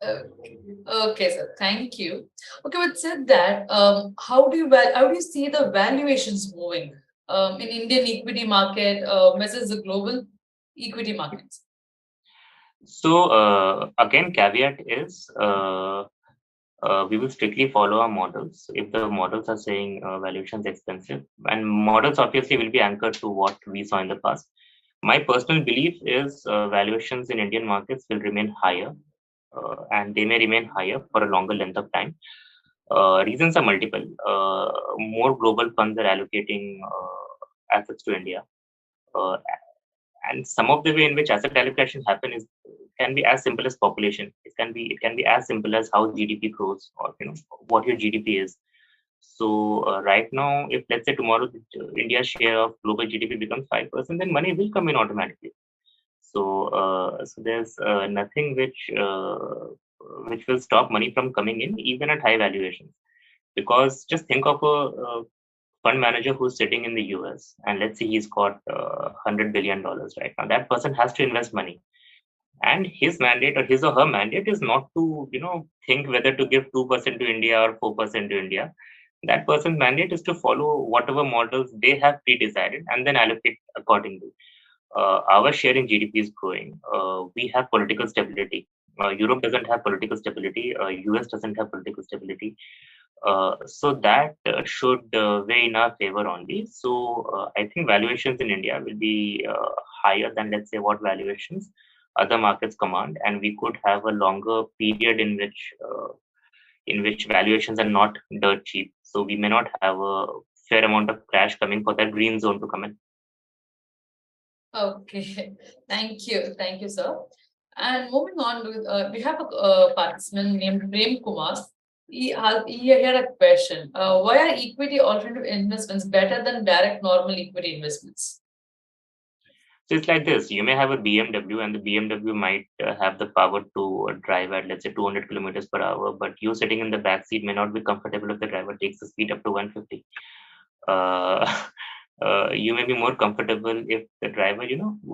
Okay, sir. Thank you. Okay, but said that, how do you see the valuations moving in Indian equity market versus the global equity markets? So again, caveat is we will strictly follow our models. If the models are saying valuations expensive, and models obviously will be anchored to what we saw in the past. My personal belief is valuations in Indian markets will remain higher, and they may remain higher for a longer length of time. Reasons are multiple. More global funds are allocating assets to India. And some of the way in which asset allocation happen is can be as simple as population. It can be as simple as how GDP grows, or what your GDP is. So right now, if let's say tomorrow India's share of global GDP becomes 5%, then money will come in automatically. So there's nothing which will stop money from coming in even at high valuations. Because just think of a fund manager who's sitting in the US, and let's say he's got $100 billion right now. That person has to invest money, and his mandate or his or her mandate is not to think whether to give 2% to India or 4% to India. That person's mandate is to follow whatever models they have pre-decided and then allocate accordingly. Our share in GDP is growing. We have political stability. Europe doesn't have political stability. US doesn't have political stability. So that should weigh in our favor only. So I think valuations in India will be higher than, let's say, what valuations other markets command, and we could have a longer period in which valuations are not dirt cheap. So we may not have a fair amount of cash coming for that green zone to come in. Okay, thank you, sir. And moving on, we have a participant named Prem Kumar. He had a question. Why are equity alternative investments better than direct normal equity investments? So it's like this: you may have a BMW, and the BMW might have the power to drive at, let's say, 200 kilometers per hour, but you sitting in the back seat may not be comfortable if the driver takes the speed up to 150. Uh, you may be more comfortable if the driver,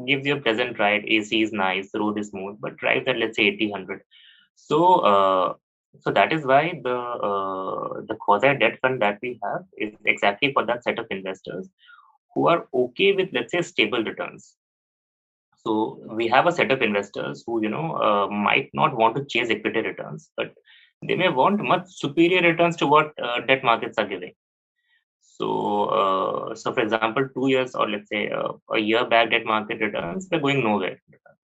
gives you a pleasant ride. AC is nice, the road is smooth, but drives at, let's say, 80, 100. So that is why the quasi debt fund that we have is exactly for that set of investors who are okay with, let's say, stable returns. So we have a set of investors who might not want to chase equity returns, but they may want much superior returns to what debt markets are giving. So for example, 2 years or let's say a year back, debt market returns were going nowhere.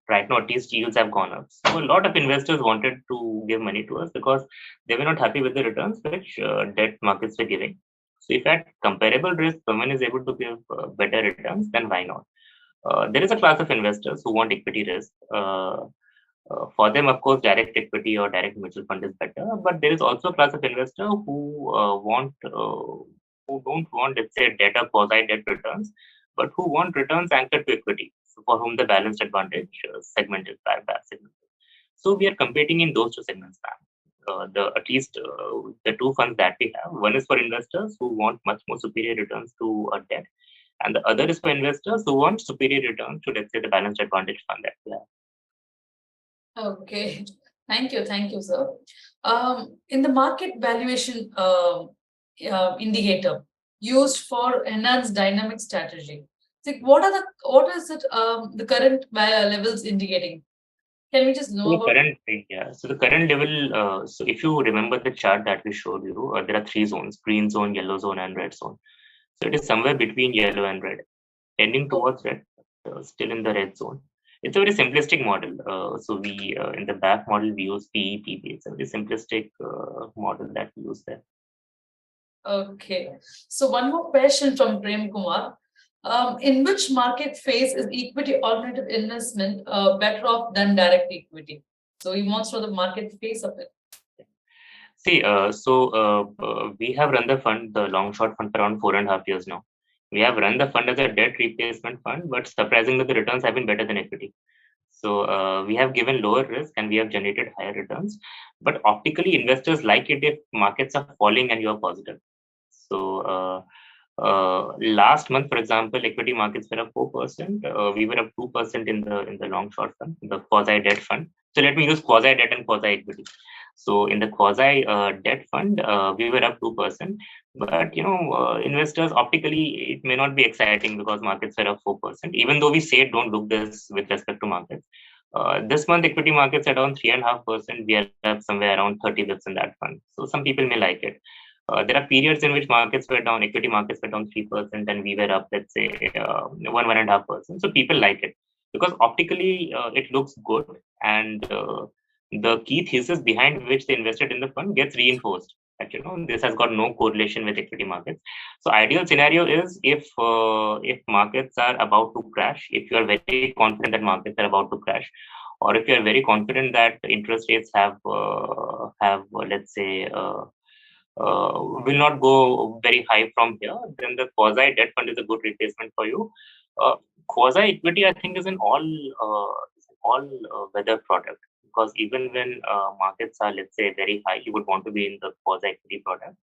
Right now, at least yields have gone up. So a lot of investors wanted to give money to us because they were not happy with the returns which debt markets were giving. So if at comparable risk, someone is able to give better returns, then why not? There is a class of investors who want equity risk. For them, of course, direct equity or direct mutual fund is better. But there is also a class of investor who don't want, let's say, debt or quasi-debt returns, but who want returns anchored to equity. So for whom the balanced advantage segment is that segment. So we are competing in those two segments now. The two funds that we have, one is for investors who want much more superior returns to a debt, and the other is for investors who want superior returns to, let's say, the balanced advantage fund that we have. Okay, thank you, sir. In the market valuation indicator used for enhanced dynamic strategy, like what is it the current levels indicating? Can we just know about it? So the current level, so if you remember the chart that we showed you, there are three zones: green zone, yellow zone, and red zone. So it is somewhere between yellow and red, tending towards red, still in the red zone. It's a very simplistic model. So we in the back model we use PE, PB. It's a very simplistic model that we use there. Okay. So one more question from Prem Kumar. In which market phase is equity alternative investment better off than direct equity? So he wants to know the market phase of it. See, we have run the fund, the long short fund, for around 4.5 years now. We have run the fund as a debt replacement fund, but surprisingly, the returns have been better than equity. So we have given lower risk and we have generated higher returns. But optically, investors like it if markets are falling and you are positive. So last month, for example, equity markets were up 4%. We were up 2% in the long short fund, the quasi debt fund. So let me use quasi debt and quasi equity. So in the quasi debt fund, we were up 2%. But investors optically it may not be exciting because markets were up 4%. Even though we say don't look this with respect to markets. This month equity markets are down 3.5%. We are up somewhere around 30 bits in that fund. So some people may like it. There are periods in which markets were down, equity markets were down 3%, and we were up, let's say, 1.5%. So people like it because optically it looks good, and the key thesis behind which they invested in the fund gets reinforced. That this has got no correlation with equity markets. So ideal scenario is if markets are about to crash, if you are very confident that markets are about to crash, or if you are very confident that interest rates have let's say will not go very high from here, then the quasi debt fund is a good replacement for you. Quasi equity, I think, is an all weather product because even when markets are, let's say, very high, you would want to be in the quasi equity product.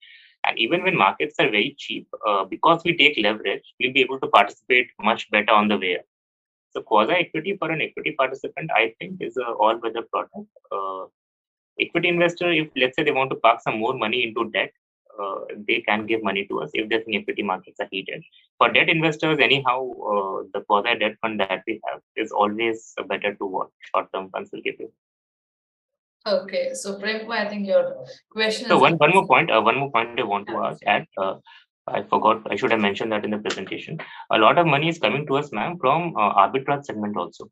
And even when markets are very cheap, because we take leverage, we'll be able to participate much better on the way up. So quasi equity for an equity participant, I think, is a all weather product. Equity investor, if let's say they want to park some more money into debt, they can give money to us if they think equity markets are heated. For debt investors, anyhow, the quasi debt fund that we have is always better to what short-term funds will give you. Okay, so Prem, I think your question so is. One more point I want to add. I forgot. I should have mentioned that in the presentation. A lot of money is coming to us, ma'am, from arbitrage segment also.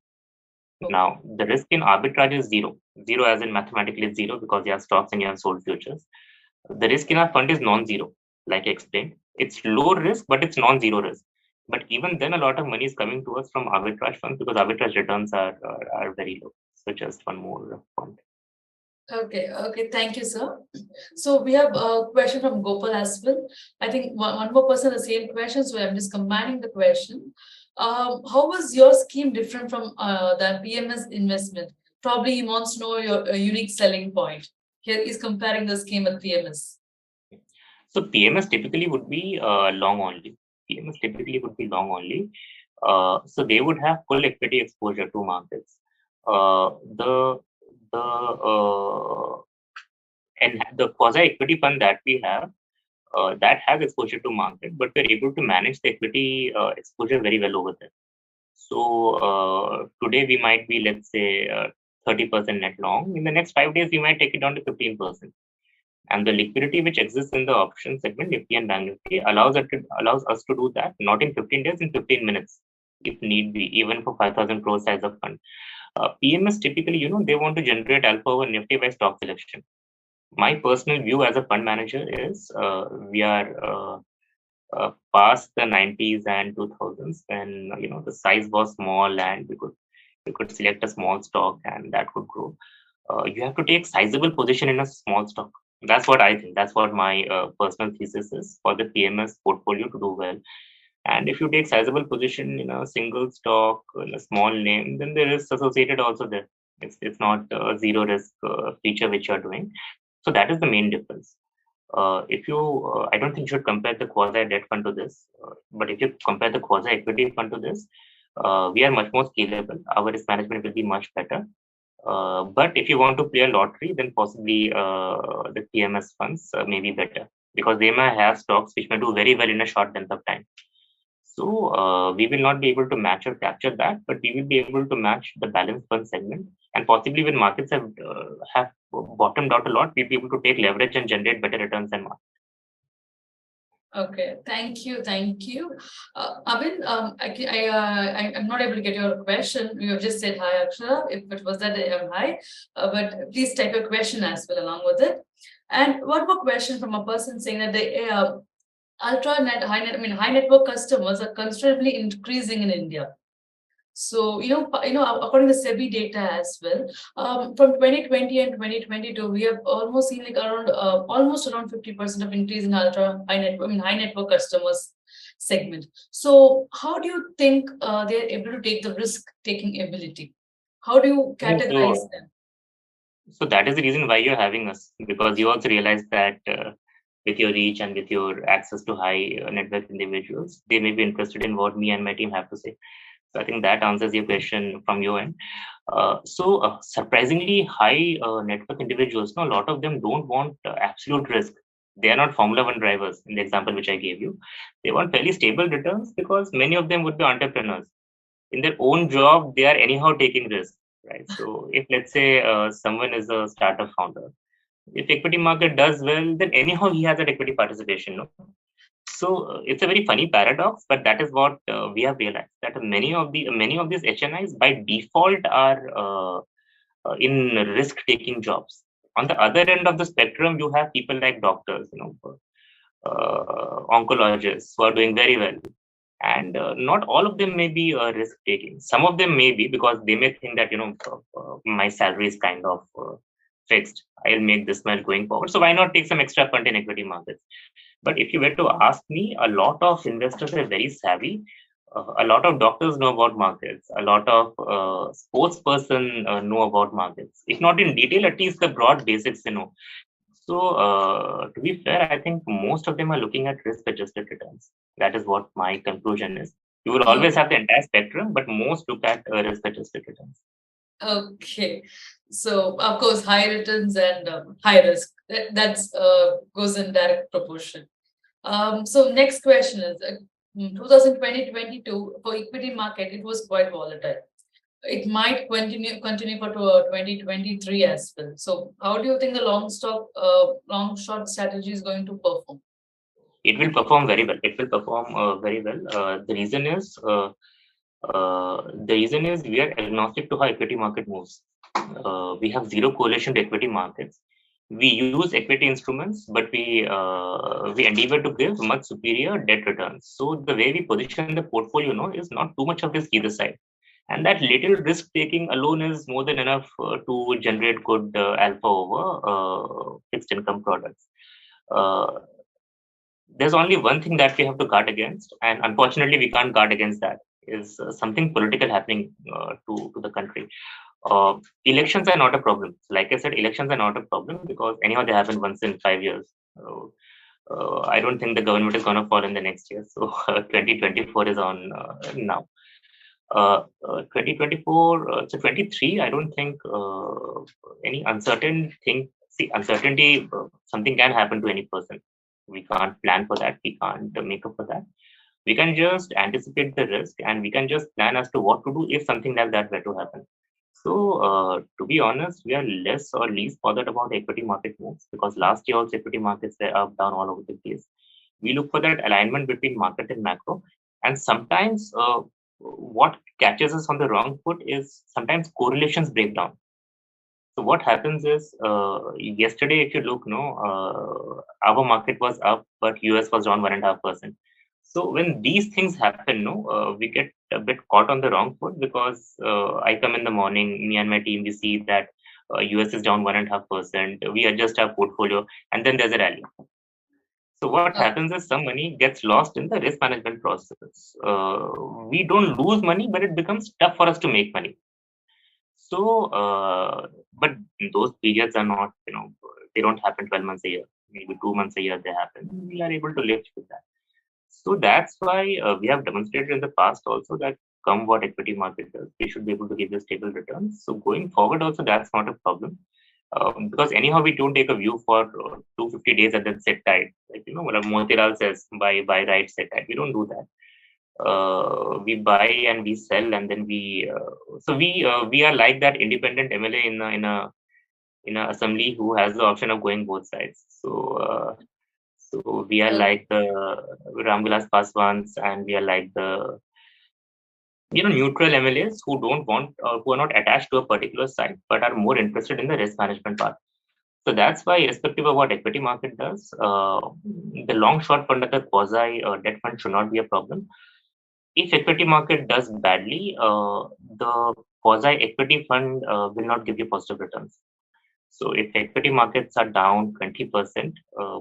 Now, the risk in arbitrage is zero. Zero as in mathematically zero because you have stocks and you have sold futures. The risk in our fund is non-zero, like I explained. It's low risk, but it's non-zero risk. But even then, a lot of money is coming to us from arbitrage funds because arbitrage returns are very low. So just one more point. Okay, thank you, sir. So we have a question from Gopal as well. I think one more person the same question, so I'm just combining the question. How was your scheme different from the PMS investment? Probably he wants to know your unique selling point. Here he's comparing the scheme with PMS. So PMS typically would be long only. PMS typically would be long only. So they would have full equity exposure to markets. And the quasi equity fund that we have that has exposure to market, but we're able to manage the equity exposure very well over there. So today we might be, let's say, 30% net long. In the next 5 days, we might take it down to 15%. And the liquidity which exists in the option segment, Nifty and Bank Nifty, allows us to do that not in 15 days, in 15 minutes, if need be, even for 5,000 crore size of fund. PMS typically, they want to generate alpha over Nifty by stock selection. My personal view as a fund manager is we are past the 90s and 2000s when the size was small and we could select a small stock and that could grow. You have to take sizable position in a small stock. That's what I think. That's what my personal thesis is for the PMS portfolio to do well. And if you take sizable position in a single stock, in a small name, then there is associated also there. It's not a zero risk feature which you are doing. So that is the main difference. If you, I don't think you should compare the quasi debt fund to this, but if you compare the quasi equity fund to this, we are much more scalable. Our risk management will be much better. But if you want to play a lottery, then possibly the PMS funds may be better because they may have stocks which may do very well in a short length of time. So we will not be able to match or capture that, but we will be able to match the balanced fund segment. And possibly when markets have bottomed out a lot, we'll be able to take leverage and generate better returns than market. Okay, thank you. Abhin, I'm not able to get your question. You have just said hi, Akshara. If it was that, hi. But please type your question as well along with it. And one more question from a person saying that the high net worth customers are considerably increasing in India. So, according to SEBI data as well, from 2020 and 2022, we have almost seen like almost around 50% of increase in high net worth customers segment. So, how do you think they're able to take the risk taking ability? How do you categorize them? So that is the reason why you're having us, because you also realize that with your reach and with your access to high net worth individuals, they may be interested in what me and my team have to say. So I think that answers your question from your end. Surprisingly high net worth individuals, a lot of them don't want absolute risk. They are not Formula One drivers in the example which I gave you. They want fairly stable returns because many of them would be entrepreneurs. In their own job, they are anyhow taking risks, right? So if let's say someone is a startup founder, if equity market does well, then anyhow he has an equity participation. No? So it's a very funny paradox, but that is what we have realized, that many of these HNIs by default are in risk-taking jobs. On the other end of the spectrum, you have people like doctors, oncologists who are doing very well, and not all of them may be risk-taking. Some of them may be because they may think that my salary is kind of fixed. I'll make this much going forward, so why not take some extra fund in equity markets? But if you were to ask me, a lot of investors are very savvy. A lot of doctors know about markets. A lot of sports person know about markets. If not in detail, at least the broad basics they know. So to be fair, I think most of them are looking at risk-adjusted returns. That is what my conclusion is. You will always have the entire spectrum, but most look at risk-adjusted returns. Okay, so of course, high returns and high risk. That's goes in direct proportion. So next question is 2020-22 for equity market, it was quite volatile. It might continue for 2023 as well. So how do you think the long short strategy is going to perform? It will perform very well. It will perform very well. The reason is we are agnostic to how equity market moves. We have zero correlation to equity markets. We use equity instruments, but we endeavor to give much superior debt returns. So the way we position the portfolio, is not too much of risk either side, and that little risk taking alone is more than enough to generate good alpha over fixed income products. There's only one thing that we have to guard against, and unfortunately, we can't guard against that. Is something political happening to the country. Elections are not a problem. Like I said, elections are not a problem because anyhow they happen once in 5 years. I don't think the government is going to fall in the next year. So 2024 is on now. 2024, so 23, I don't think any uncertain thing. See, uncertainty, something can happen to any person. We can't plan for that. We can't make up for that. We can just anticipate the risk and we can just plan as to what to do if something like that were to happen. So, to be honest, we are less or least bothered about equity market moves because last year also equity markets were up, down, all over the place. We look for that alignment between market and macro, and sometimes what catches us on the wrong foot is sometimes correlations break down. So what happens is, yesterday, if you look, our market was up, but US was down 1.5%. So when these things happen, we get a bit caught on the wrong foot, because I come in the morning, me and my team, we see that US is down 1.5%. We adjust our portfolio, and then there's a rally. So what happens is some money gets lost in the risk management process. We don't lose money, but it becomes tough for us to make money. So, but those periods are not, they don't happen 12 months a year, maybe 2 months a year they happen. We are able to live with that. So that's why we have demonstrated in the past also that come what equity market does, we should be able to give you stable returns. So going forward also, that's not a problem. Because anyhow, we don't take a view for 250 days and then sit tight. Like, what Motilal says, buy right, sit tight. We don't do that. We buy and we sell, and then we are like that independent MLA in a assembly who has the option of going both sides. So we are like the Ramvilas Paswans, and we are like the neutral MLAs who don't want, who are not attached to a particular side, but are more interested in the risk management part. So that's why, irrespective of what equity market does, the long short fund of the quasi debt fund should not be a problem. If equity market does badly, the quasi equity fund will not give you positive returns. So if equity markets are down 20%,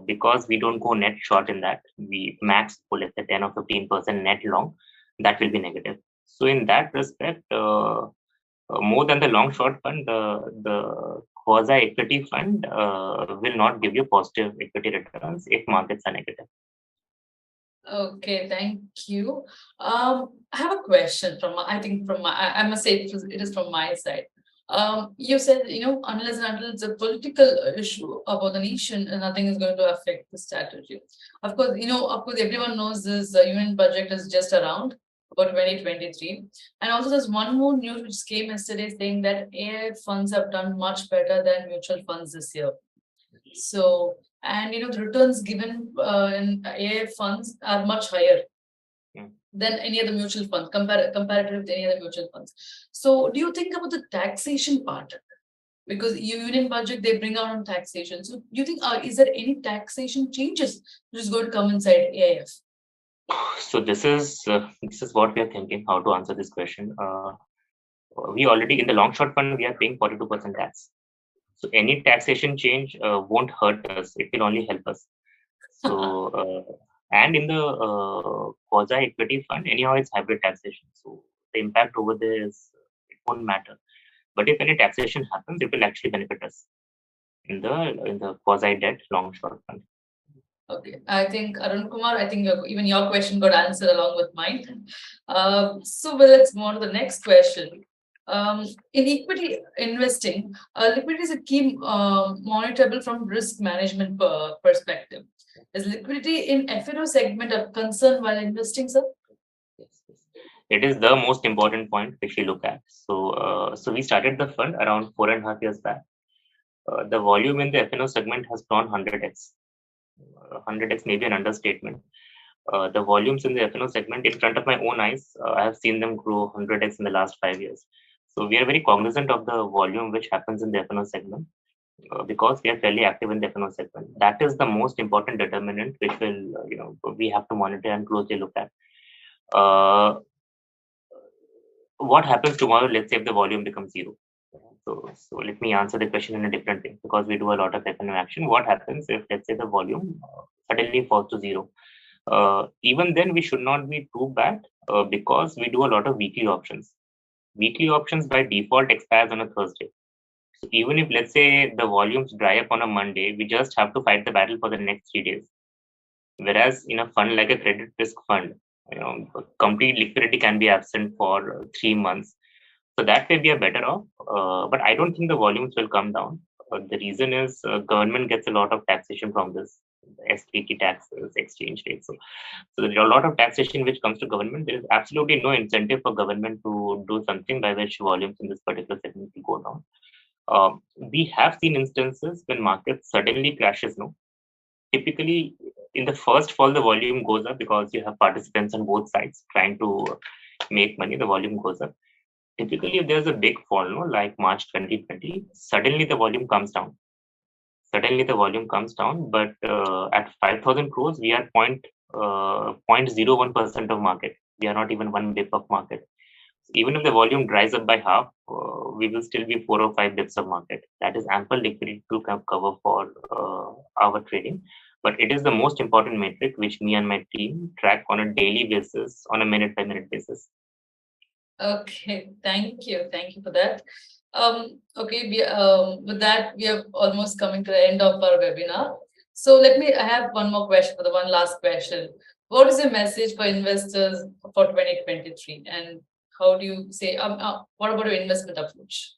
because we don't go net short in that, we max pull at the 10 or 15% net long, that will be negative. So in that respect, more than the long short fund, the quasi equity fund will not give you positive equity returns if markets are negative. Okay, thank you. I have a question I must say it is from my side. You said, unless and until it's a political issue about the nation, nothing is going to affect the strategy. Of course, everyone knows this union budget is just around about 2023. And also there's one more news which came yesterday saying that AI funds have done much better than mutual funds this year. So, and the returns given in AI funds are much higher than any other mutual fund, comparative to any other mutual funds. So, do you think about the taxation part? Because union budget, they bring out on taxation. So, do you think, is there any taxation changes which is going to come inside AIF? So this is what we are thinking, how to answer this question. We already, in the long short fund, we are paying 42% tax. So any taxation change won't hurt us. It will only help us. So, and in the quasi equity fund, anyhow, it's hybrid taxation. So the impact over there it won't matter. But if any taxation happens, it will actually benefit us in the quasi debt long short fund. Okay, I think Arun Kumar, I think even your question got answered along with mine. So let's move on to the next question. In equity investing, liquidity is a key monitorable from risk management perspective. Is liquidity in F&O segment a concern while investing, sir? Yes. It is the most important point which we look at. So, we started the fund around 4.5 years back. The volume in the F&O segment has grown 100x. 100x may be an understatement. The volumes in the F&O segment, in front of my own eyes, I have seen them grow 100x in the last 5 years. So we are very cognizant of the volume which happens in the F&O segment, because we are fairly active in the F&O segment. That is the most important determinant which will, we have to monitor and closely look at. What happens tomorrow, let's say if the volume becomes zero? So let me answer the question in a different way, because we do a lot of F&O action. What happens if, let's say, the volume suddenly falls to zero? Even then, we should not be too bad, because we do a lot of weekly options. Weekly options by default expires on a Thursday. So even if, let's say, the volumes dry up on a Monday, we just have to fight the battle for the next 3 days. Whereas in a fund like a credit risk fund, complete liquidity can be absent for 3 months. So that way we are better off. But I don't think the volumes will come down. The reason is government gets a lot of taxation from this, SPT taxes, exchange rates. So there are a lot of taxation which comes to government. There is absolutely no incentive for government to do something by which volumes in this particular segment will go down. We have seen instances when market suddenly crashes. Typically, in the first fall, the volume goes up because you have participants on both sides trying to make money, the volume goes up. Typically, if there's a big fall, no, like March 2020, suddenly the volume comes down. But at 5,000 crores, we are 0.01% of market. We are not even 1 bip of market. Even if the volume dries up by half, we will still be 4 or 5 bips of market. That is ample liquidity to cover for our trading. But it is the most important metric which me and my team track on a daily basis, on a minute-by-minute basis. Okay, thank you for that. Okay, with that, we are almost coming to the end of our webinar. So I have one more question, for the one last question. What is your message for investors for 2023? And how do you say, what about your investment approach?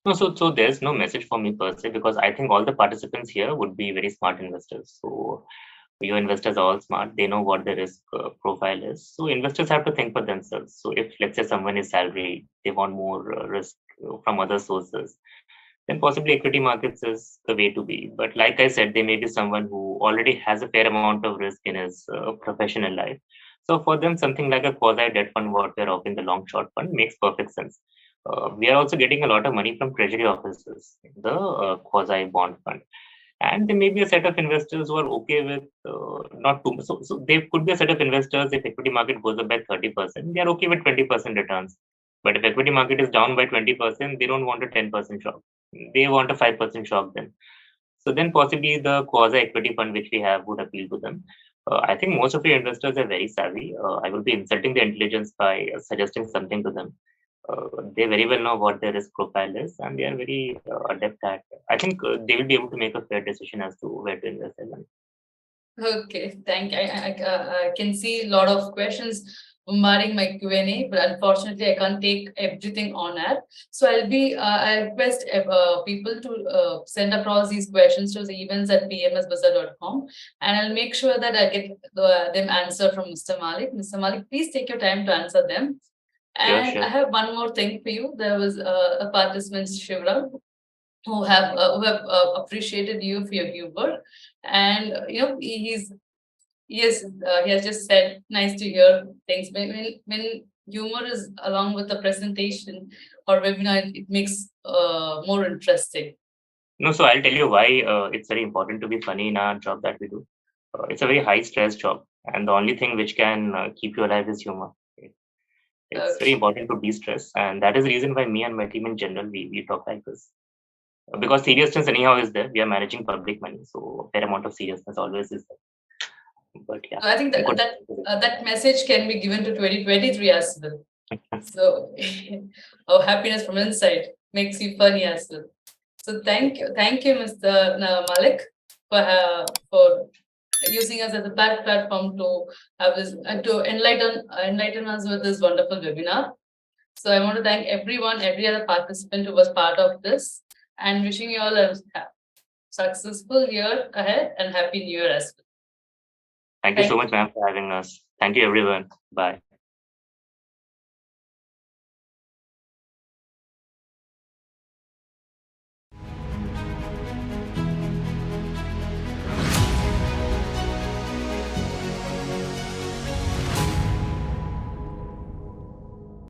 No, so there's no message for me per se, because I think all the participants here would be very smart investors. So your investors are all smart. They know what the risk profile is. So investors have to think for themselves. So if, let's say, someone is salaried, they want more risk from other sources, then possibly equity markets is the way to be. But like I said, there may be someone who already has a fair amount of risk in his professional life. So for them, something like a quasi debt fund, what we're offering, the long short fund, makes perfect sense. We are also getting a lot of money from treasury offices, the quasi bond fund. And there may be a set of investors who are okay with not too much. So there could be a set of investors, if equity market goes up by 30%, they are okay with 20% returns. But if equity market is down by 20%, they don't want a 10% shock. They want a 5% shock then. So then possibly the quasi equity fund which we have would appeal to them. I think most of your investors are very savvy. I will be insulting their intelligence by suggesting something to them. They very well know what their risk profile is, and they are very adept at. I think they will be able to make a fair decision as to where to invest their money. Okay, thank you. I can see a lot of questions bombarding my Q&A, but unfortunately, I can't take everything on air. So I request people to send across these questions to the events@pmsbazaar.com, and I'll make sure that I get them answered from Mr. Mallik. Mr. Mallik, please take your time to answer them. And Sure. I have one more thing for you. There was a participant, Shivram, who have appreciated you for your humor, and he has just said, nice to hear things. When humor is along with the presentation or webinar, it makes more interesting. No, so I'll tell you why it's very important to be funny in our job that we do. It's a very high stress job, and the only thing which can keep you alive is humor. It's very important to de-stress, and that is the reason why me and my team in general, we talk like this. Because seriousness anyhow is there. We are managing public money, so a fair amount of seriousness always is there. But yeah, I think that message can be given to 2023 as well. So, happiness from inside makes you funny as well. So thank you, Mr. Mallik, for using us as a platform to have this to enlighten us with this wonderful webinar. So I want to thank every other participant who was part of this, and wishing you all a successful year ahead and happy new year as well. Thank you so much, ma'am, for having us. Thank you, everyone. Bye.